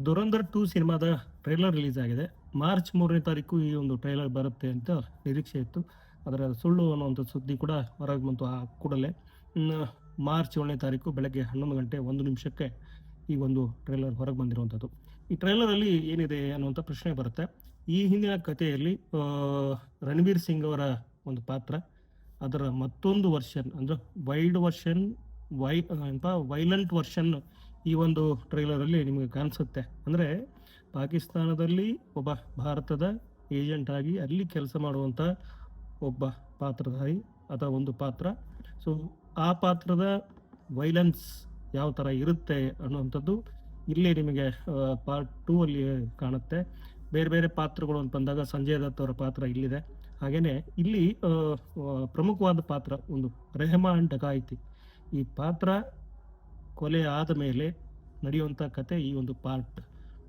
ದುರಂಧರ್ 2 ಸಿನಿಮಾದ trailer release ಆಗಿದೆ. March 3ನೇ ತಾರೀಕು ಈ ಒಂದು ಟ್ರೈಲರ್ ಬರುತ್ತೆ ಅಂತ ನಿರೀಕ್ಷೆ ಇತ್ತು. ಅದರ ಸುಳ್ಳು ಅನ್ನುವಂಥ ಸುದ್ದಿ ಕೂಡ ಹೊರಗೆ ಬಂತು ಆ ಕೂಡಲೇ. ಇನ್ನು ಮಾರ್ಚ್ 7ನೇ ತಾರೀಕು ಬೆಳಗ್ಗೆ 11 ಗಂಟೆ 1 ನಿಮಿಷಕ್ಕೆ ಈ ಒಂದು ಟ್ರೈಲರ್ ಹೊರಗೆ ಬಂದಿರುವಂಥದ್ದು. ಈ ಟ್ರೈಲರಲ್ಲಿ ಏನಿದೆ ಅನ್ನುವಂಥ ಪ್ರಶ್ನೆ ಬರುತ್ತೆ. ಈ ಹಿಂದಿನ ಕಥೆಯಲ್ಲಿ ರಣವೀರ್ ಸಿಂಗ್ ಅವರ ಒಂದು ಪಾತ್ರ, ಅದರ ಮತ್ತೊಂದು ವರ್ಷನ್ ಅಂದರೆ ವೈಲ್ಡ್ ವರ್ಷನ್, ವೈಲೆಂಟ್ ವರ್ಷನ್ ಈ ಒಂದು ಟ್ರೈಲರಲ್ಲಿ ನಿಮಗೆ ಕಾಣಿಸುತ್ತೆ. ಅಂದರೆ ಪಾಕಿಸ್ತಾನದಲ್ಲಿ ಒಬ್ಬ ಭಾರತದ ಏಜೆಂಟ್ ಆಗಿ ಅಲ್ಲಿ ಕೆಲಸ ಮಾಡುವಂಥ ಒಬ್ಬ ಪಾತ್ರಧಾರಿ ಅಥವಾ ಒಂದು ಪಾತ್ರ. ಸೊ ಆ ಪಾತ್ರದ ವೈಲೆನ್ಸ್ ಯಾವ ಥರ ಇರುತ್ತೆ ಅನ್ನುವಂಥದ್ದು ಇಲ್ಲಿ ನಿಮಗೆ ಪಾರ್ಟ್ 2 ಅಲ್ಲಿ ಕಾಣುತ್ತೆ. ಬೇರೆ ಬೇರೆ ಪಾತ್ರಗಳು ಅಂತ ಬಂದಾಗ ಸಂಜಯ್ ದತ್ ಅವರ ಪಾತ್ರ ಇಲ್ಲಿದೆ. ಹಾಗೆಯೇ ಇಲ್ಲಿ ಪ್ರಮುಖವಾದ ಪಾತ್ರ ಒಂದು ರೆಹಮಾನ್ ಡಕಾಯಿತಿ. ಈ ಪಾತ್ರ ಕೊಲೆ ಆದ ಮೇಲೆ ನಡೆಯುವಂಥ ಕತೆ ಈ ಒಂದು ಪಾರ್ಟ್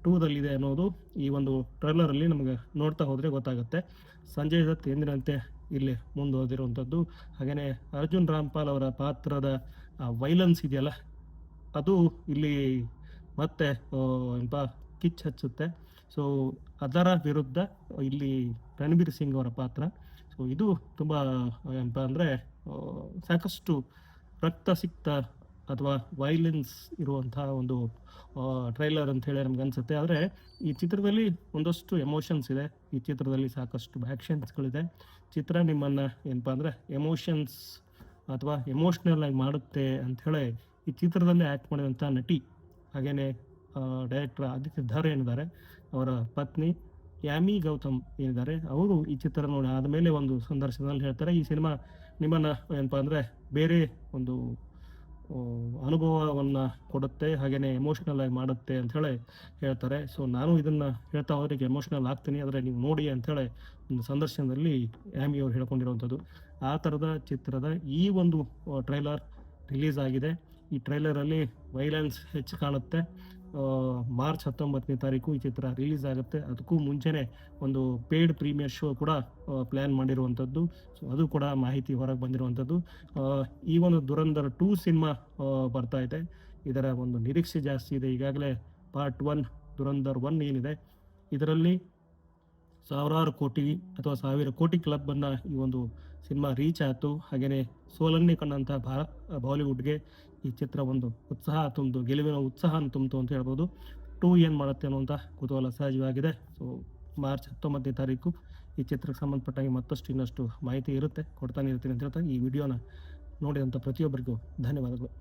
2ದಲ್ಲಿದೆ ಅನ್ನೋದು ಈ ಒಂದು ಟ್ರೈಲರಲ್ಲಿ ನಮಗೆ ನೋಡ್ತಾ ಹೋದರೆ ಗೊತ್ತಾಗುತ್ತೆ. ಸಂಜಯ್ ದತ್ ಎಂದಿನಂತೆ ಇಲ್ಲಿ ಮುಂದುವರೆದಿರುವಂಥದ್ದು. ಹಾಗೆಯೇ ಅರ್ಜುನ್ ರಾಮ್ಪಾಲ್ ಅವರ ಪಾತ್ರದ ವೈಲೆನ್ಸ್ ಇದೆಯಲ್ಲ, ಅದು ಇಲ್ಲಿ ಮತ್ತೆ ಕಿಚ್ಚು ಹಚ್ಚುತ್ತೆ. ಸೊ ಅದರ ವಿರುದ್ಧ ಇಲ್ಲಿ ರಣಬೀರ್ ಸಿಂಗ್ ಅವರ ಪಾತ್ರ. ಸೊ ಇದು ತುಂಬ ಏನಪ್ಪ ಅಂದರೆ ಸಾಕಷ್ಟು ರಕ್ತಸಿಕ್ತ ಅಥವಾ ವೈಲೆನ್ಸ್ ಇರುವಂತಹ ಒಂದು ಟ್ರೈಲರ್ ಅಂತ ಹೇಳಿ ನಮ್ಗೆ ಅನಿಸುತ್ತೆ. ಆದರೆ ಈ ಚಿತ್ರದಲ್ಲಿ ಒಂದಷ್ಟು ಎಮೋಷನ್ಸ್ ಇದೆ. ಈ ಚಿತ್ರದಲ್ಲಿ ಸಾಕಷ್ಟು ಆ್ಯಕ್ಷನ್ಸ್ಗಳಿದೆ. ಚಿತ್ರ ನಿಮ್ಮನ್ನು ಏನಪ್ಪ ಅಂದರೆ ಎಮೋಷನ್ಸ್ ಅಥವಾ ಎಮೋಷ್ನಲ್ ಆಗಿ ಮಾಡುತ್ತೆ ಅಂಥೇಳಿ ಈ ಚಿತ್ರದಲ್ಲಿ ಆ್ಯಕ್ಟ್ ಮಾಡಿದಂಥ ನಟಿ, ಹಾಗೆಯೇ ಡೈರೆಕ್ಟರ್ ಆದಿತ್ಯ ಧರ್ ಏನಿದ್ದಾರೆ, ಅವರ ಪತ್ನಿ ಯಾಮಿ ಗೌತಮ್ ಏನಿದ್ದಾರೆ, ಅವರು ಈ ಚಿತ್ರ ನೋಡಿ ಆದಮೇಲೆ ಒಂದು ಸಂದರ್ಶನದಲ್ಲಿ ಹೇಳ್ತಾರೆ, ಈ ಸಿನಿಮಾ ನಿಮ್ಮನ್ನು ಏನಪ್ಪ ಅಂದರೆ ಬೇರೆ ಒಂದು ಅನುಭವವನ್ನು ಕೊಡುತ್ತೆ, ಹಾಗೆಯೇ ಎಮೋಷ್ನಲ್ ಆಗಿ ಮಾಡುತ್ತೆ ಅಂಥೇಳಿ ಹೇಳ್ತಾರೆ. ಸೊ ನಾನು ಇದನ್ನು ಹೇಳ್ತಾ ಹೋದ್ರಿಗೆ ಎಮೋಷ್ನಲ್ ಆಗ್ತೀನಿ, ಆದರೆ ನೀವು ನೋಡಿ ಅಂಥೇಳಿ ಒಂದು ಸಂದರ್ಶನದಲ್ಲಿ ಆ್ಯಮಿ ಅವರು ಹೇಳ್ಕೊಂಡಿರುವಂಥದ್ದು. ಆ ಥರದ ಚಿತ್ರದ ಈ ಒಂದು ಟ್ರೈಲರ್ ರಿಲೀಸ್ ಆಗಿದೆ. ಈ ಟ್ರೈಲರಲ್ಲಿ ವೈಲೆನ್ಸ್ ಹೆಚ್ಚು ಕಾಣುತ್ತೆ. ಮಾರ್ಚ್ 19ನೇ ತಾರೀಕು ಈ ಚಿತ್ರ ರಿಲೀಸ್ ಆಗುತ್ತೆ. ಅದಕ್ಕೂ ಮುಂಚೆನೇ ಒಂದು ಪೇಯ್ಡ್ ಪ್ರೀಮಿಯರ್ ಶೋ ಕೂಡ ಪ್ಲ್ಯಾನ್ ಮಾಡಿರುವಂಥದ್ದು. ಸೊ ಅದು ಕೂಡ ಮಾಹಿತಿ ಹೊರಗೆ ಬಂದಿರುವಂಥದ್ದು. ಈ ಒಂದು ದುರಂಧರ್ 2 ಸಿನಿಮಾ ಬರ್ತಾ ಇದೆ. ಇದರ ಒಂದು ನಿರೀಕ್ಷೆ ಜಾಸ್ತಿ ಇದೆ. ಈಗಾಗಲೇ ಪಾರ್ಟ್ 1 ದುರಂಧರ್ 1 ಏನಿದೆ, ಇದರಲ್ಲಿ ಸಾವಿರಾರು ಕೋಟಿ ಅಥವಾ 1000 ಕೋಟಿ ಕ್ಲಬ್ಬನ್ನು ಈ ಒಂದು ಸಿನಿಮಾ ರೀಚ್ ಆಯಿತು. ಹಾಗೆಯೇ ಸೋಲನ್ನೇ ಕಂಡಂಥ ಬಾಲಿವುಡ್ಗೆ ಈ ಚಿತ್ರ ಒಂದು ಉತ್ಸಾಹ ತುಂಬಿತು, ಗೆಲುವಿನ ಉತ್ಸಾಹನ ತುಂಬಿತು ಅಂತ ಹೇಳ್ಬೋದು. 2 ಏನು ಮಾಡುತ್ತೆ ಅನ್ನುವಂಥ ಕುತೂಹಲ ಸಹಜವಾಗಿದೆ. ಸೊ ಮಾರ್ಚ್ 19ನೇ ತಾರೀಕು ಈ ಚಿತ್ರಕ್ಕೆ ಸಂಬಂಧಪಟ್ಟಾಗಿ ಮತ್ತಷ್ಟು ಇನ್ನಷ್ಟು ಮಾಹಿತಿ ಇರುತ್ತೆ, ಕೊಡ್ತಾನೆ ಇರ್ತೀನಿ ಅಂತ ಹೇಳ್ತಾ ಈ ವಿಡಿಯೋನ ನೋಡಿದಂಥ ಪ್ರತಿಯೊಬ್ಬರಿಗೂ ಧನ್ಯವಾದಗಳು.